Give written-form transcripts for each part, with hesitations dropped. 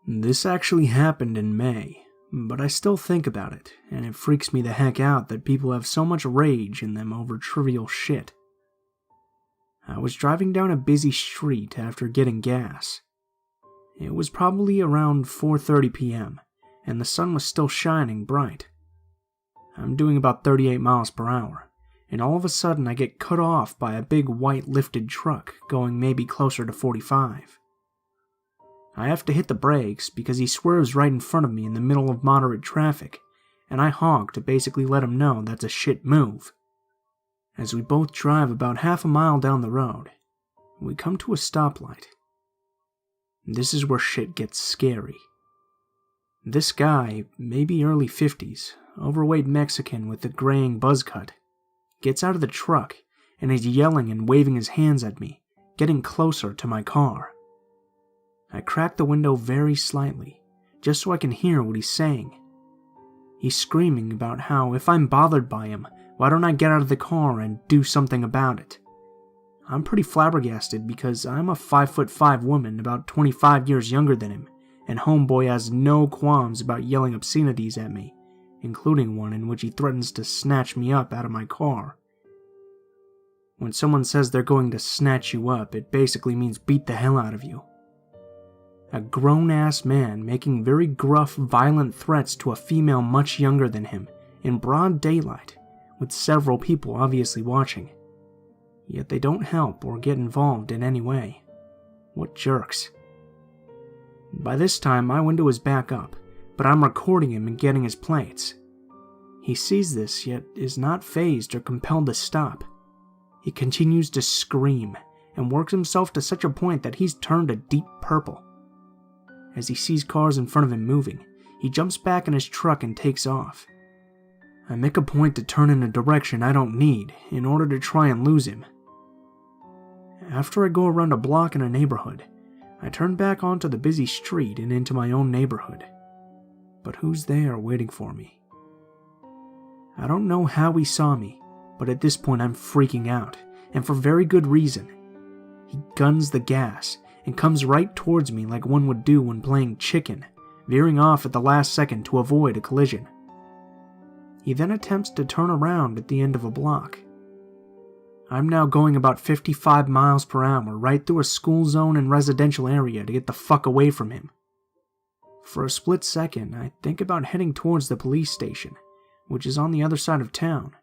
This actually happened in May, but I still think about it, and it freaks me the heck out that people have so much rage in them over trivial shit. I was driving down a busy street after getting gas. It was probably around 4:30 p.m., and the sun was still shining bright. I'm doing about 38 miles per hour, and all of a sudden I get cut off by a big white lifted truck going maybe closer to 45. I have to hit the brakes because he swerves right in front of me in the middle of moderate traffic, and I honk to basically let him know that's a shit move. As we both drive about half a mile down the road, we come to a stoplight. This is where shit gets scary. This guy, maybe early 50s, overweight Mexican with a graying buzz cut, gets out of the truck and is yelling and waving his hands at me, getting closer to my car. I crack the window very slightly, just so I can hear what he's saying. He's screaming about how if I'm bothered by him, why don't I get out of the car and do something about it? I'm pretty flabbergasted because I'm a 5'5" woman about 25 years younger than him, and homeboy has no qualms about yelling obscenities at me, including one in which he threatens to snatch me up out of my car. When someone says they're going to snatch you up, it basically means beat the hell out of you. A grown-ass man making very gruff, violent threats to a female much younger than him, in broad daylight, with several people obviously watching. Yet they don't help or get involved in any way. What jerks. By this time, my window is back up, but I'm recording him and getting his plates. He sees this, yet is not fazed or compelled to stop. He continues to scream, and works himself to such a point that he's turned a deep purple. As he sees cars in front of him moving, he jumps back in his truck and takes off. I make a point to turn in a direction I don't need in order to try and lose him. After I go around a block in a neighborhood, I turn back onto the busy street and into my own neighborhood. But who's there waiting for me? I don't know how he saw me, but at this point I'm freaking out, and for very good reason. He guns the gas and comes right towards me like one would do when playing chicken, veering off at the last second to avoid a collision. He then attempts to turn around at the end of a block. I'm now going about 55 miles per hour right through a school zone and residential area to get the fuck away from him. For a split second, I think about heading towards the police station, which is on the other side of town,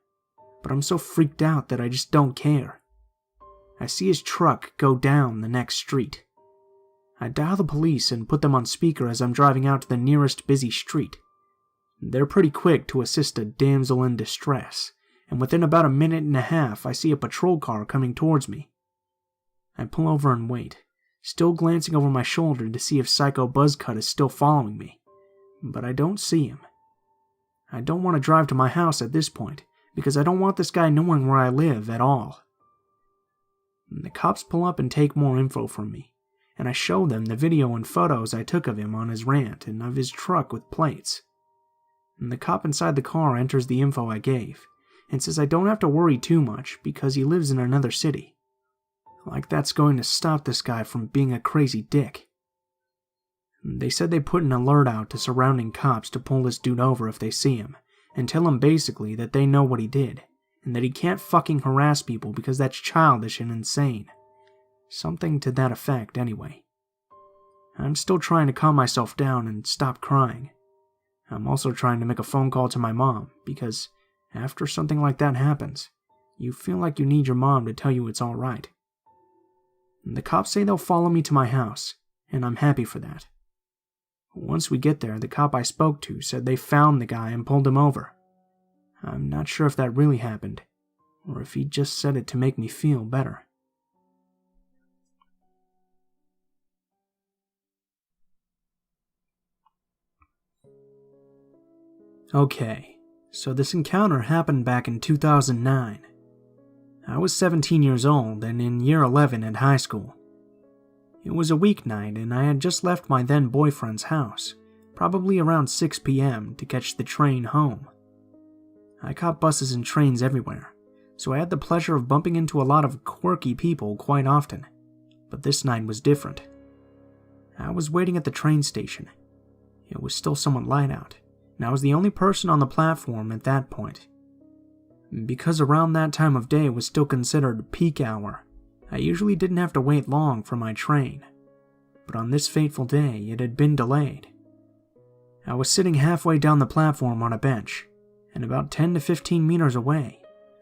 but I'm so freaked out that I just don't care. I see his truck go down the next street. I dial the police and put them on speaker as I'm driving out to the nearest busy street. They're pretty quick to assist a damsel in distress, and within about a minute and a half I see a patrol car coming towards me. I pull over and wait, still glancing over my shoulder to see if Psycho Buzzcut is still following me, but I don't see him. I don't want to drive to my house at this point, because I don't want this guy knowing where I live at all. The cops pull up and take more info from me, and I show them the video and photos I took of him on his rant and of his truck with plates. And the cop inside the car enters the info I gave, and says I don't have to worry too much because he lives in another city. Like that's going to stop this guy from being a crazy dick. They said they put an alert out to surrounding cops to pull this dude over if they see him, and tell him basically that they know what he did, and that he can't fucking harass people because that's childish and insane. Something to that effect, anyway. I'm still trying to calm myself down and stop crying. I'm also trying to make a phone call to my mom, because after something like that happens, you feel like you need your mom to tell you it's alright. The cops say they'll follow me to my house, and I'm happy for that. Once we get there, the cop I spoke to said they found the guy and pulled him over. I'm not sure if that really happened, or if he just said it to make me feel better. Okay, so this encounter happened back in 2009. I was 17 years old and in year 11 at high school. It was a weeknight and I had just left my then boyfriend's house, probably around 6 p.m. to catch the train home. I caught buses and trains everywhere, so I had the pleasure of bumping into a lot of quirky people quite often, but this night was different. I was waiting at the train station. It was still somewhat light out, and I was the only person on the platform at that point. Because around that time of day was still considered peak hour, I usually didn't have to wait long for my train. But on this fateful day, it had been delayed. I was sitting halfway down the platform on a bench, and about 10 to 15 meters away,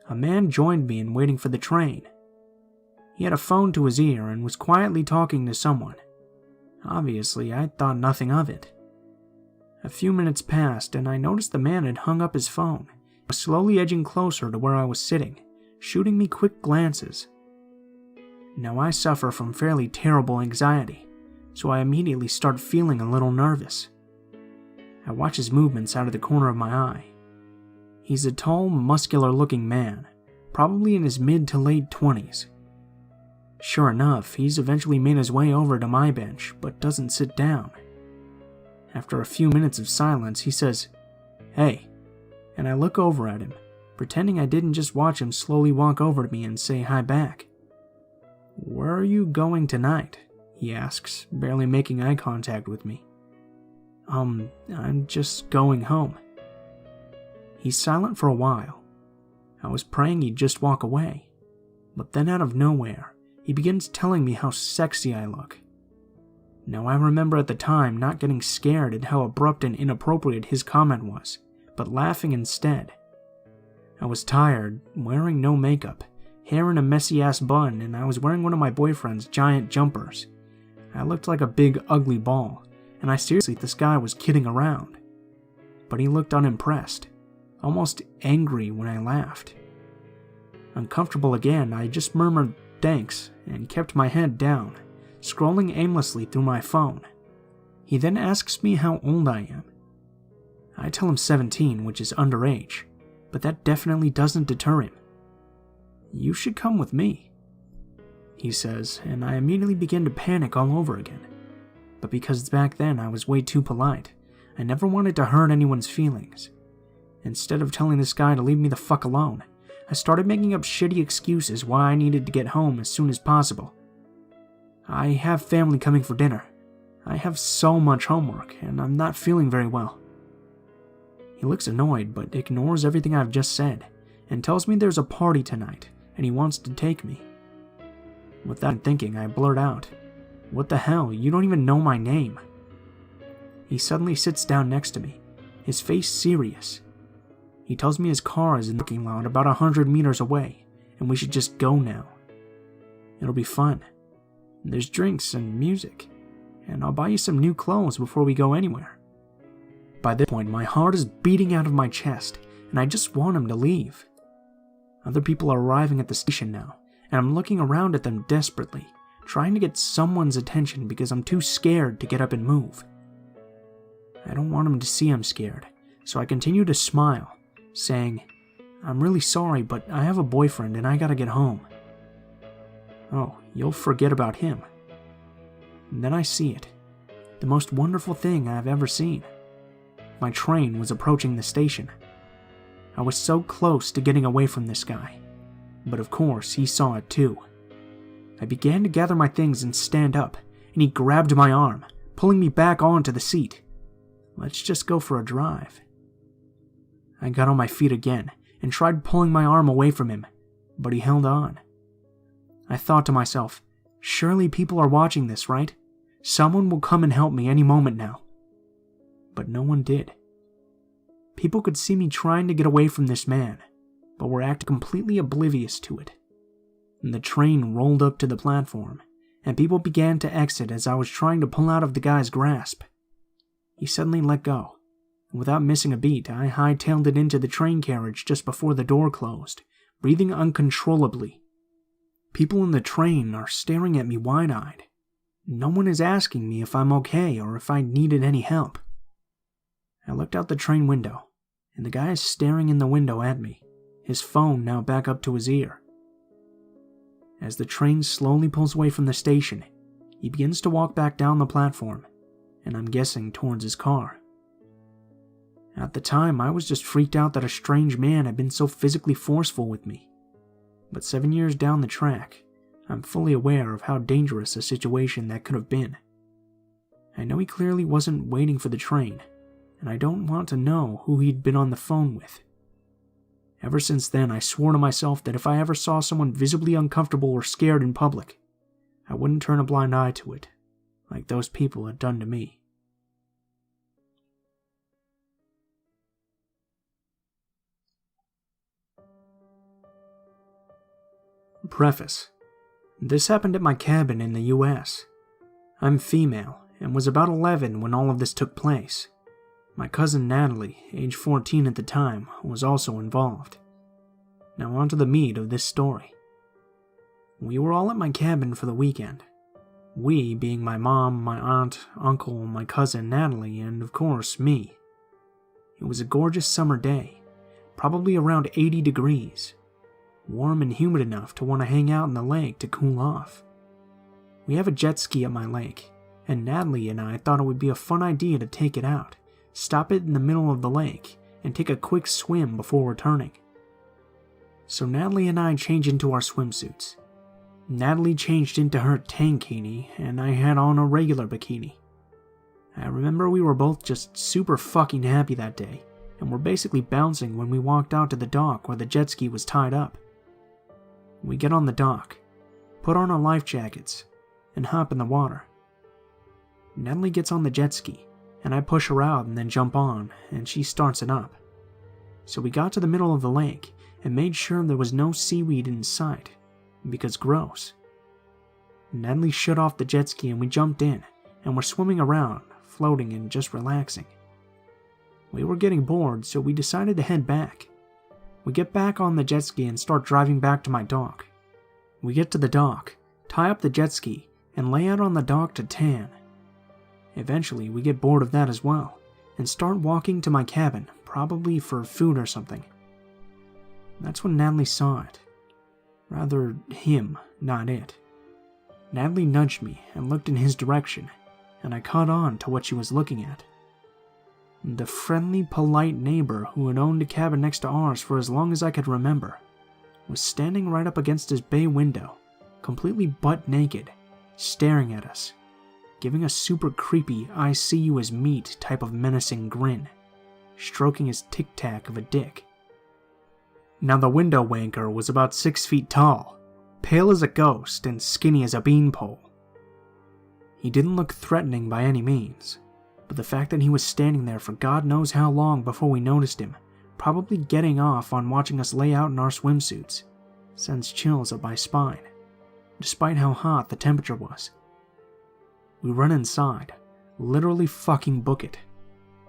a man joined me in waiting for the train. He had a phone to his ear and was quietly talking to someone. Obviously, I thought nothing of it. A few minutes passed, and I noticed the man had hung up his phone, was slowly edging closer to where I was sitting, shooting me quick glances. Now, I suffer from fairly terrible anxiety, so I immediately start feeling a little nervous. I watch his movements out of the corner of my eye. He's a tall, muscular-looking man, probably in his mid to late 20s. Sure enough, he's eventually made his way over to my bench, but doesn't sit down. After a few minutes of silence, he says, "Hey," and I look over at him, pretending I didn't just watch him slowly walk over to me and say hi back. "Where are you going tonight?" he asks, barely making eye contact with me. I'm just going home." He's silent for a while. I was praying he'd just walk away, but then out of nowhere, he begins telling me how sexy I look. Now, I remember at the time not getting scared at how abrupt and inappropriate his comment was, but laughing instead. I was tired, wearing no makeup, hair in a messy-ass bun, and I was wearing one of my boyfriend's giant jumpers. I looked like a big, ugly ball, and I seriously thought this guy was kidding around. But he looked unimpressed, almost angry when I laughed. Uncomfortable again, I just murmured thanks and kept my head down, scrolling aimlessly through my phone. He then asks me how old I am. I tell him 17, which is underage, but that definitely doesn't deter him. "You should come with me," he says, and I immediately begin to panic all over again. But because back then I was way too polite, I never wanted to hurt anyone's feelings. Instead of telling this guy to leave me the fuck alone, I started making up shitty excuses why I needed to get home as soon as possible. "I have family coming for dinner. I have so much homework, and I'm not feeling very well." He looks annoyed, but ignores everything I've just said, and tells me there's a party tonight, and he wants to take me. Without thinking, I blurt out, "What the hell, you don't even know my name." He suddenly sits down next to me, his face serious. He tells me his car is in the parking lot about 100 meters away, and we should just go now. It'll be fun. There's drinks and music, and I'll buy you some new clothes before we go anywhere. By this point, my heart is beating out of my chest, and I just want him to leave. Other people are arriving at the station now, and I'm looking around at them desperately, trying to get someone's attention because I'm too scared to get up and move. I don't want him to see I'm scared, so I continue to smile, saying, "I'm really sorry, but I have a boyfriend and I gotta get home." "Oh, you'll forget about him." And then I see it. The most wonderful thing I've ever seen. My train was approaching the station. I was so close to getting away from this guy, but of course he saw it too. I began to gather my things and stand up, and he grabbed my arm, pulling me back onto the seat. "Let's just go for a drive." I got on my feet again and tried pulling my arm away from him, but he held on. I thought to myself, surely people are watching this, right? Someone will come and help me any moment now. But no one did. People could see me trying to get away from this man, but were acting completely oblivious to it. And the train rolled up to the platform, and people began to exit as I was trying to pull out of the guy's grasp. He suddenly let go, and without missing a beat, I hightailed it into the train carriage just before the door closed, breathing uncontrollably. People in the train are staring at me wide-eyed. No one is asking me if I'm okay or if I needed any help. I looked out the train window, and the guy is staring in the window at me, his phone now back up to his ear. As the train slowly pulls away from the station, he begins to walk back down the platform, and I'm guessing towards his car. At the time, I was just freaked out that a strange man had been so physically forceful with me. But 7 years down the track, I'm fully aware of how dangerous a situation that could have been. I know he clearly wasn't waiting for the train, and I don't want to know who he'd been on the phone with. Ever since then, I swore to myself that if I ever saw someone visibly uncomfortable or scared in public, I wouldn't turn a blind eye to it, like those people had done to me. Preface. This happened at my cabin in the US. I'm female, and was about 11 when all of this took place. My cousin Natalie, age 14 at the time, was also involved. Now on to the meat of this story. We were all at my cabin for the weekend. We being my mom, my aunt, uncle, my cousin Natalie, and of course me. It was a gorgeous summer day, probably around 80 degrees. Warm and humid enough to want to hang out in the lake to cool off. We have a jet ski at my lake, and Natalie and I thought it would be a fun idea to take it out, stop it in the middle of the lake, and take a quick swim before returning. So Natalie and I changed into our swimsuits. Natalie changed into her tankini, and I had on a regular bikini. I remember we were both just super fucking happy that day, and were basically bouncing when we walked out to the dock where the jet ski was tied up. We get on the dock, put on our life jackets, and hop in the water. Natalie gets on the jet ski, and I push her out and then jump on, and she starts it up. So we got to the middle of the lake and made sure there was no seaweed in sight, because gross. Natalie shut off the jet ski and we jumped in, and were swimming around, floating and just relaxing. We were getting bored, so we decided to head back. We get back on the jet ski and start driving back to my dock. We get to the dock, tie up the jet ski, and lay out on the dock to tan. Eventually, we get bored of that as well, and start walking to my cabin, probably for food or something. That's when Natalie saw it. Rather, him, not it. Natalie nudged me and looked in his direction, and I caught on to what she was looking at. The friendly, polite neighbor who had owned a cabin next to ours for as long as I could remember was standing right up against his bay window, completely butt naked, staring at us, giving a super creepy I see you as meat type of menacing grin, stroking his tic-tac of a dick. Now the window wanker was about 6 feet tall, pale as a ghost and skinny as a beanpole. He didn't look threatening by any means, but the fact that he was standing there for God knows how long before we noticed him, probably getting off on watching us lay out in our swimsuits, sends chills up my spine, despite how hot the temperature was. We run inside, literally fucking book it.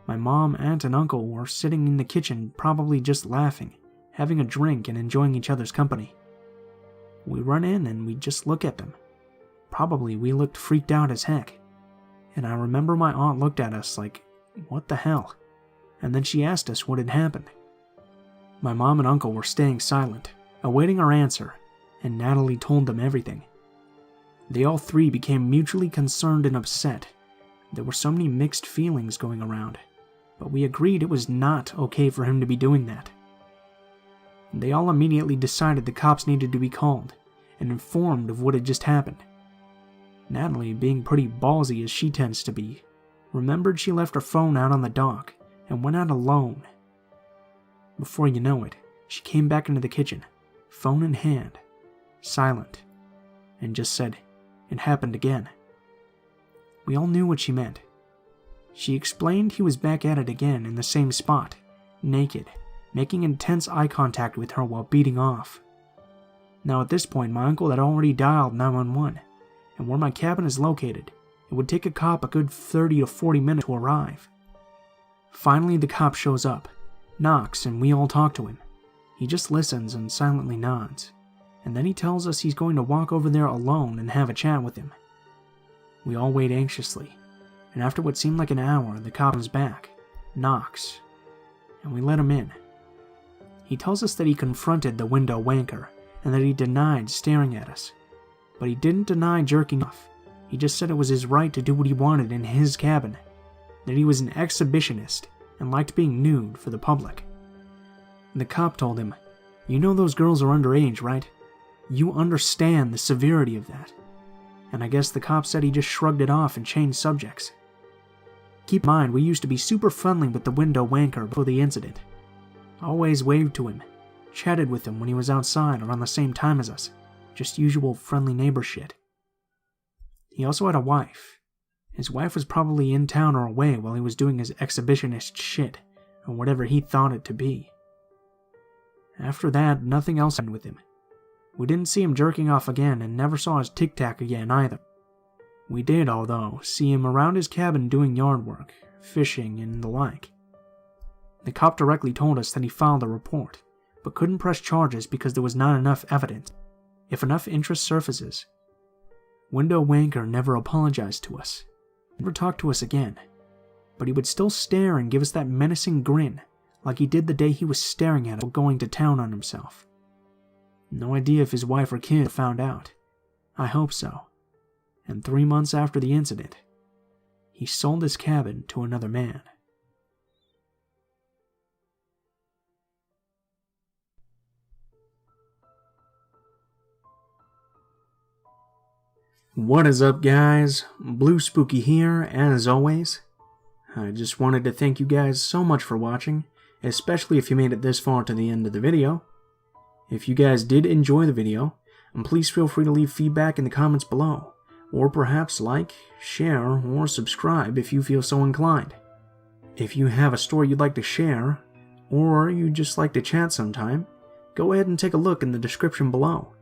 My mom, aunt, and uncle were sitting in the kitchen probably just laughing, having a drink and enjoying each other's company. We run in and we just look at them. Probably we looked freaked out as heck. And I remember my aunt looked at us like, what the hell? And then she asked us what had happened. My mom and uncle were staying silent, awaiting our answer, and Natalie told them everything. They all three became mutually concerned and upset. There were so many mixed feelings going around, but we agreed it was not okay for him to be doing that. They all immediately decided the cops needed to be called and informed of what had just happened. Natalie, being pretty ballsy as she tends to be, remembered she left her phone out on the dock and went out alone. Before you know it, she came back into the kitchen, phone in hand, silent, and just said, "It happened again." We all knew what she meant. She explained he was back at it again in the same spot, naked, making intense eye contact with her while beating off. Now at this point, my uncle had already dialed 911, and where my cabin is located, it would take a cop a good 30 to 40 minutes to arrive. Finally, the cop shows up, knocks, and we all talk to him. He just listens and silently nods, and then he tells us he's going to walk over there alone and have a chat with him. We all wait anxiously, and after what seemed like an hour, the cop comes back, knocks, and we let him in. He tells us that he confronted the window wanker, and that he denied staring at us. But he didn't deny jerking off. He just said it was his right to do what he wanted in his cabin, that he was an exhibitionist and liked being nude for the public. The cop told him, "You know those girls are underage, right? You understand the severity of that." And I guess the cop said he just shrugged it off and changed subjects. Keep in mind, we used to be super friendly with the window wanker before the incident. Always waved to him, chatted with him when he was outside around the same time as us. Just usual friendly neighbor shit. He also had a wife. His wife was probably in town or away while he was doing his exhibitionist shit, or whatever he thought it to be. After that, nothing else happened with him. We didn't see him jerking off again and never saw his tic-tac again either. We did, although, see him around his cabin doing yard work, fishing, and the like. The cop directly told us that he filed a report, but couldn't press charges because there was not enough evidence. If enough interest surfaces. Window wanker never apologized to us, never talked to us again, but he would still stare and give us that menacing grin, like he did the day he was staring at us while going to town on himself. No idea if his wife or kid found out. I hope so. And 3 months after the incident, he sold his cabin to another man. What is up, guys? Blue Spooky here, as always. I just wanted to thank you guys so much for watching, especially if you made it this far to the end of the video. If you guys did enjoy the video, please feel free to leave feedback in the comments below, or perhaps like, share, or subscribe if you feel so inclined. If you have a story you'd like to share, or you'd just like to chat sometime, go ahead and take a look in the description below.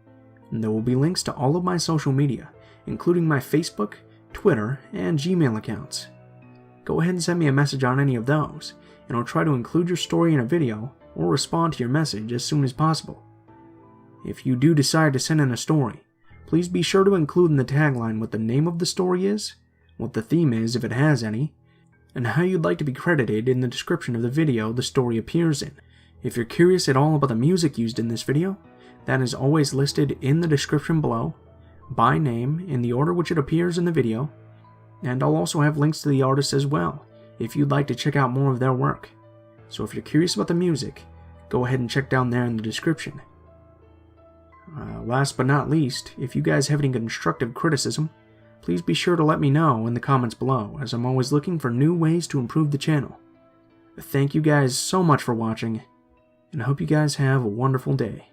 There will be links to all of my social media, including my Facebook, Twitter, and Gmail accounts. Go ahead and send me a message on any of those, and I'll try to include your story in a video or respond to your message as soon as possible. If you do decide to send in a story, please be sure to include in the tagline what the name of the story is, what the theme is if it has any, and how you'd like to be credited in the description of the video the story appears in. If you're curious at all about the music used in this video, that is always listed in the description below, by name in the order which it appears in the video, and I'll also have links to the artists as well, if you'd like to check out more of their work. So if you're curious about the music, go ahead and check down there in the description. Last but not least, if you guys have any constructive criticism, please be sure to let me know in the comments below, as I'm always looking for new ways to improve the channel. Thank you guys so much for watching, and I hope you guys have a wonderful day.